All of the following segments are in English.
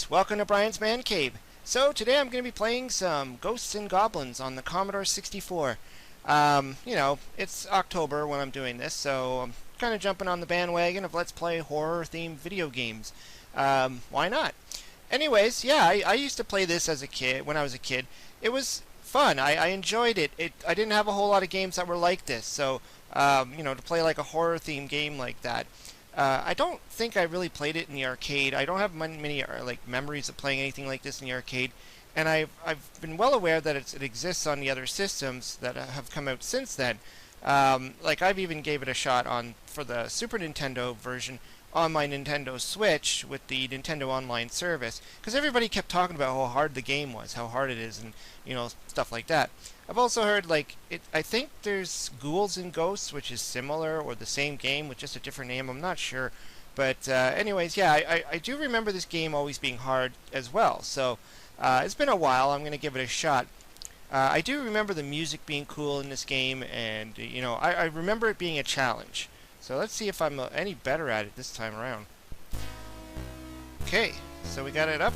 guys, welcome to Brian's Man Cave. So today I'm going to be playing some Ghosts and Goblins on the Commodore 64. It's October when I'm doing this, so I'm kind of jumping on the bandwagon of let's play horror-themed video games. Why not? Anyways, yeah, I used to play this as a kid, when I was a kid. It was fun. I enjoyed it. I didn't have a whole lot of games that were like this, so, to play like a horror-themed game like that. I don't think I really played it in the arcade. I don't have many memories of playing anything like this in the arcade, and I've been well aware that it exists on the other systems that have come out since then. I've even gave it a shot for the Super Nintendo version on my Nintendo Switch with the Nintendo Online service, because everybody kept talking about how hard the game was, how hard it is, and stuff like that. I've also heard I think there's Ghouls and Ghosts, which is similar or the same game with just a different name. I'm not sure, but anyways, yeah, I do remember this game always being hard as well. So it's been a while. I'm going to give it a shot. I do remember the music being cool in this game, and I remember it being a challenge. So let's see if I'm any better at it this time around. Okay, so we got it up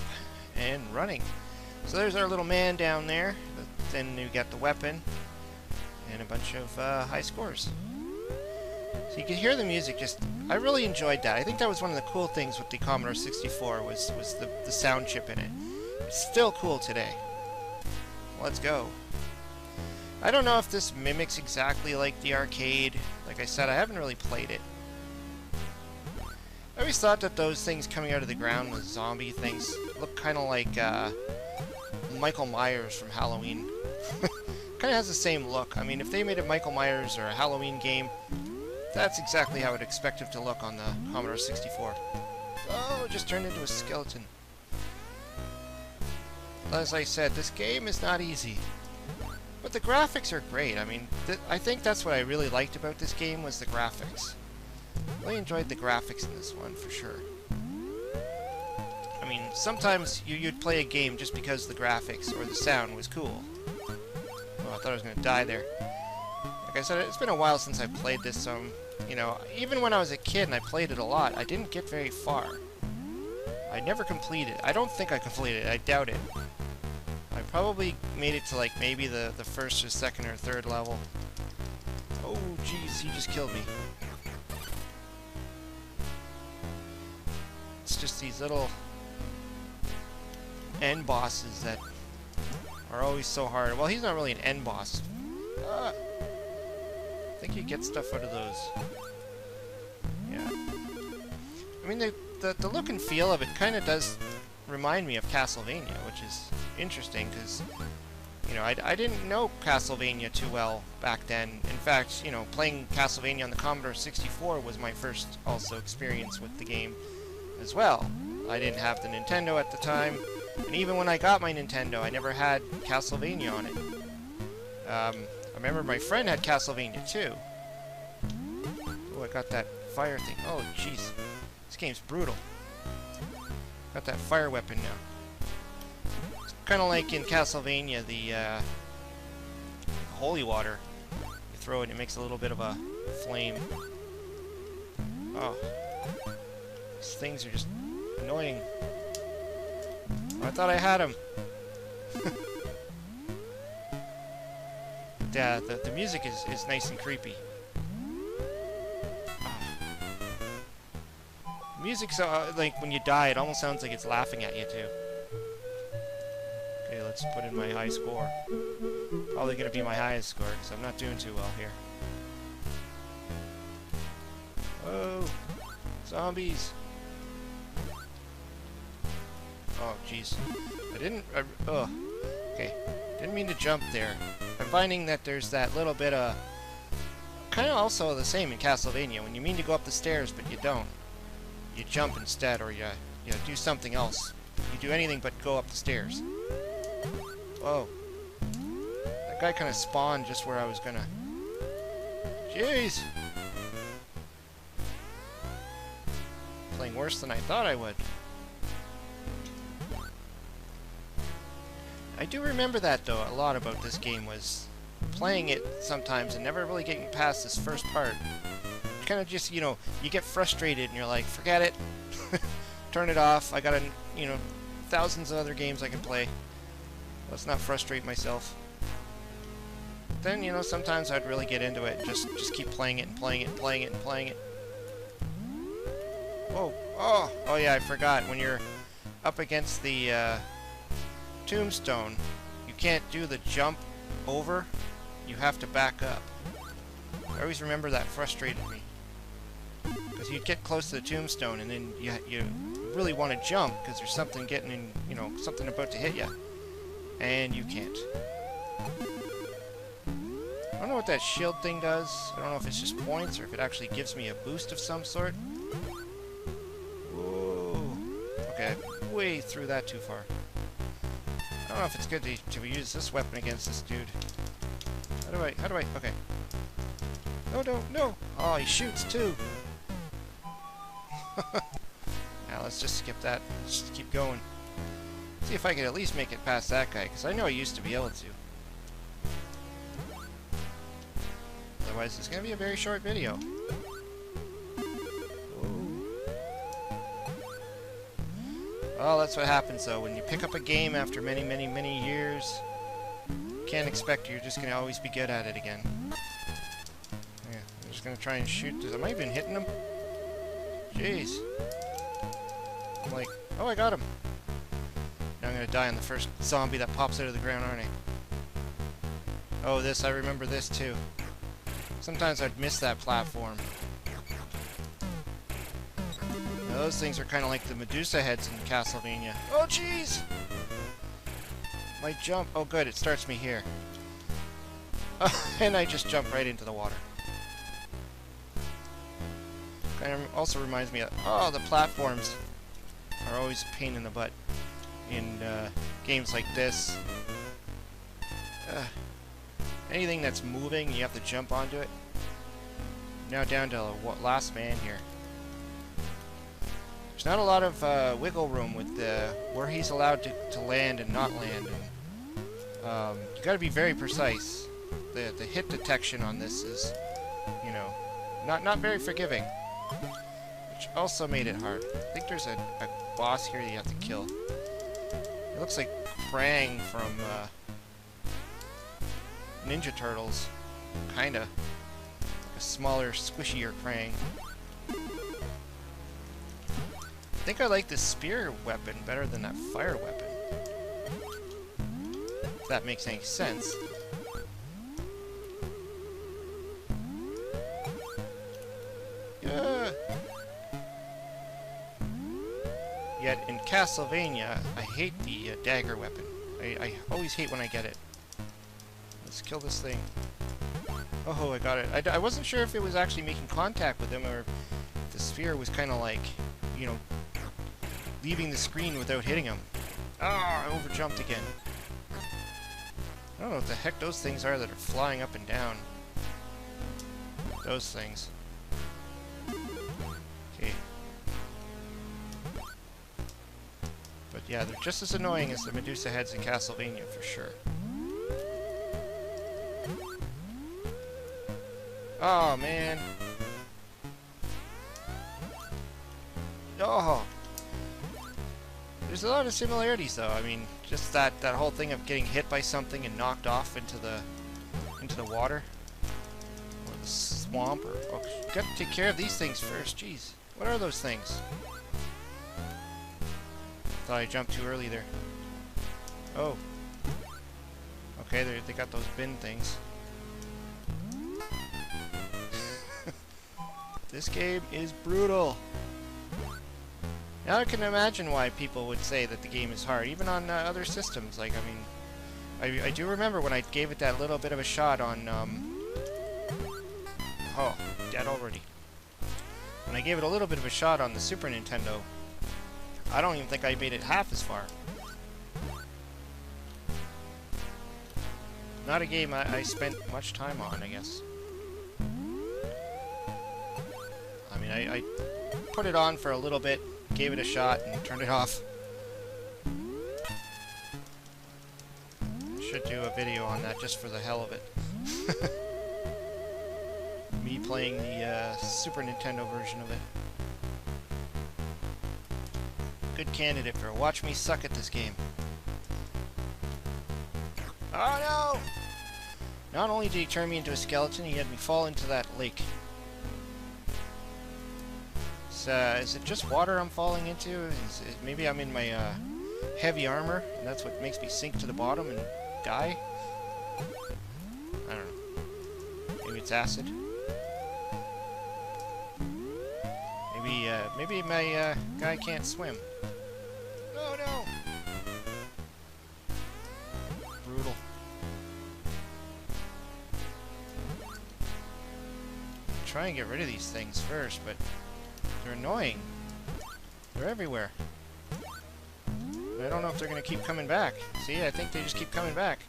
and running. So there's our little man down there. Then we got the weapon and a bunch of high scores. So you can hear the music. I really enjoyed that. I think that was one of the cool things with the Commodore 64 was the sound chip in it. It's still cool today. Let's go. I don't know if this mimics exactly like the arcade. Like I said, I haven't really played it. I always thought that those things coming out of the ground, the zombie things, look kind of like Michael Myers from Halloween. Kind of has the same look. I mean, if they made a Michael Myers or a Halloween game, that's exactly how I'd expect it to look on the Commodore 64. Oh, it just turned into a skeleton. As I said, this game is not easy. But the graphics are great. I mean, I think that's what I really liked about this game was the graphics. Really enjoyed the graphics in this one, for sure. I mean, sometimes you'd play a game just because the graphics or the sound was cool. Oh, I thought I was going to die there. Like I said, it's been a while since I played this, so, even when I was a kid and I played it a lot, I didn't get very far. I never completed. I don't think I completed it. I doubt it. I probably made it to, maybe the first or second or third level. Oh, jeez, he just killed me. It's just these little end bosses that are always so hard. Well, he's not really an end boss. I think you get stuff out of those. Yeah. I mean, the look and feel of it kind of does remind me of Castlevania, which is interesting because, I didn't know Castlevania too well back then. In fact, playing Castlevania on the Commodore 64 was my first also experience with the game as well. I didn't have the Nintendo at the time, and even when I got my Nintendo, I never had Castlevania on it. I remember my friend had Castlevania too. Oh, I got that fire thing. Oh, jeez. This game's brutal. Got that fire weapon now. It's kind of like in Castlevania, the holy water. You throw it and it makes a little bit of a flame. Oh. These things are just annoying. Oh, I thought I had him. Yeah, the music is nice and creepy. Music's when you die, it almost sounds like it's laughing at you too. Okay, let's put in my high score. Probably gonna be my highest score because I'm not doing too well here. Whoa, zombies! Oh, jeez. Okay. Didn't mean to jump there. I'm finding that there's that little bit of kind of also the same in Castlevania. When you mean to go up the stairs, but you don't. You jump instead, or you do something else. You do anything but go up the stairs. Whoa. That guy kind of spawned just where I was gonna... Jeez! Playing worse than I thought I would. I do remember that, though, a lot about this game was playing it sometimes and never really getting past this first part. Kind of just, you get frustrated and you're like, forget it, turn it off, I gotta, thousands of other games I can play. Let's not frustrate myself. Then, you know, sometimes I'd really get into it. Just keep playing it and playing it and playing it and playing it. Whoa. Oh yeah, I forgot. When you're up against the tombstone, you can't do the jump over. You have to back up. I always remember that frustrated me. Because you'd get close to the tombstone and then you really want to jump because there's something getting in, you know, something about to hit you. And you can't. I don't know what that shield thing does. I don't know if it's just points or if it actually gives me a boost of some sort. Whoa. Okay, I way threw that too far. I don't know if it's good to use this weapon against this dude. How do I, okay. No! Oh, he shoots too! Now let's just skip that. Let's just keep going. See if I can at least make it past that guy, because I know I used to be able to. Otherwise, it's going to be a very short video. Well, that's what happens, though. When you pick up a game after many, many, many years, you can't expect you're just going to always be good at it again. Yeah, I'm just going to try and shoot. Am I even hitting him? Jeez. I'm like, oh, I got him. Now I'm going to die on the first zombie that pops out of the ground, aren't I? Oh, I remember this, too. Sometimes I'd miss that platform. Now, those things are kind of like the Medusa heads in Castlevania. Oh, jeez! My jump... Oh, good, it starts me here. And I just jump right into the water. Kind of also reminds me of... Oh, the platforms are always a pain in the butt in games like this. Anything that's moving, you have to jump onto it. Now down to last man here. There's not a lot of wiggle room with where he's allowed to land and not land. And, you got to be very precise. The hit detection on this is, you know, not very forgiving, which also made it hard. I think there's a boss here that you have to kill. It looks like Krang from Ninja Turtles, kinda. Like a smaller, squishier Krang. I think I like the spear weapon better than that fire weapon. If that makes any sense. Yet in Castlevania, I hate the dagger weapon. I always hate when I get it. Let's kill this thing. Oh, I got it. I wasn't sure if it was actually making contact with him or if the sphere was kind of like, you know, leaving the screen without hitting him. Ah, I overjumped again. I don't know what the heck those things are that are flying up and down. Those things. Okay. But yeah, they're just as annoying as the Medusa heads in Castlevania, for sure. Oh, man. Oh. There's a lot of similarities, though. I mean, just that whole thing of getting hit by something and knocked off into the water. Or the swamp. Or, oh, you gotta take care of these things first. Jeez. What are those things? Thought I jumped too early there. Oh. Okay, they got those bin things. This game is brutal. Now I can imagine why people would say that the game is hard, even on other systems. Like, I mean, I do remember when I gave it that little bit of a shot on, oh, dead already. When I gave it a little bit of a shot on the Super Nintendo, I don't even think I made it half as far. Not a game I spent much time on, I guess. I mean, I put it on for a little bit, gave it a shot, and turned it off. Should do a video on that just for the hell of it. Me playing the Super Nintendo version of it. Good candidate for watch me suck at this game. Oh no! Not only did he turn me into a skeleton, he had me fall into that lake. Is it just water I'm falling into? Maybe I'm in my heavy armor, and that's what makes me sink to the bottom and die? I don't know. Maybe it's acid. Maybe my guy can't swim. Oh no! Brutal. Try and get rid of these things first, but they're annoying. They're everywhere. I don't know if they're going to keep coming back. See, I think they just keep coming back.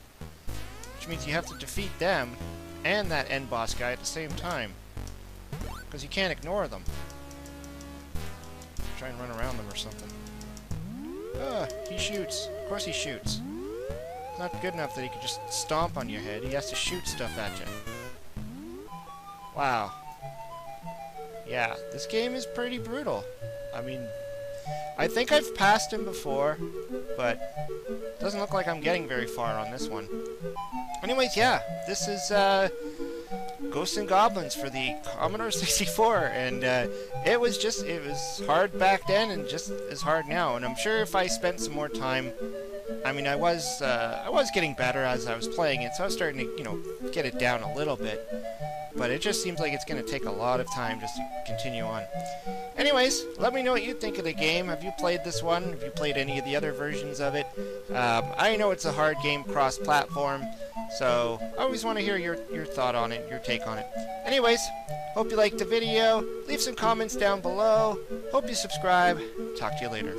Which means you have to defeat them and that end boss guy at the same time. Because you can't ignore them. Try and run around them or something. He shoots. Of course he shoots. Not good enough that he could just stomp on your head. He has to shoot stuff at you. Wow. Yeah, this game is pretty brutal. I mean, I think I've passed him before, but it doesn't look like I'm getting very far on this one. Anyways, yeah, this is Ghosts and Goblins for the Commodore 64, and it was hard back then and just as hard now. And I'm sure if I spent some more time, I mean, I was getting better as I was playing it, so I was starting to, you know, get it down a little bit. But it just seems like it's going to take a lot of time just to continue on. Anyways, let me know what you think of the game. Have you played this one? Have you played any of the other versions of it? I know it's a hard game cross-platform, so I always want to hear your thought on it, your take on it. Anyways, hope you liked the video. Leave some comments down below. Hope you subscribe. Talk to you later.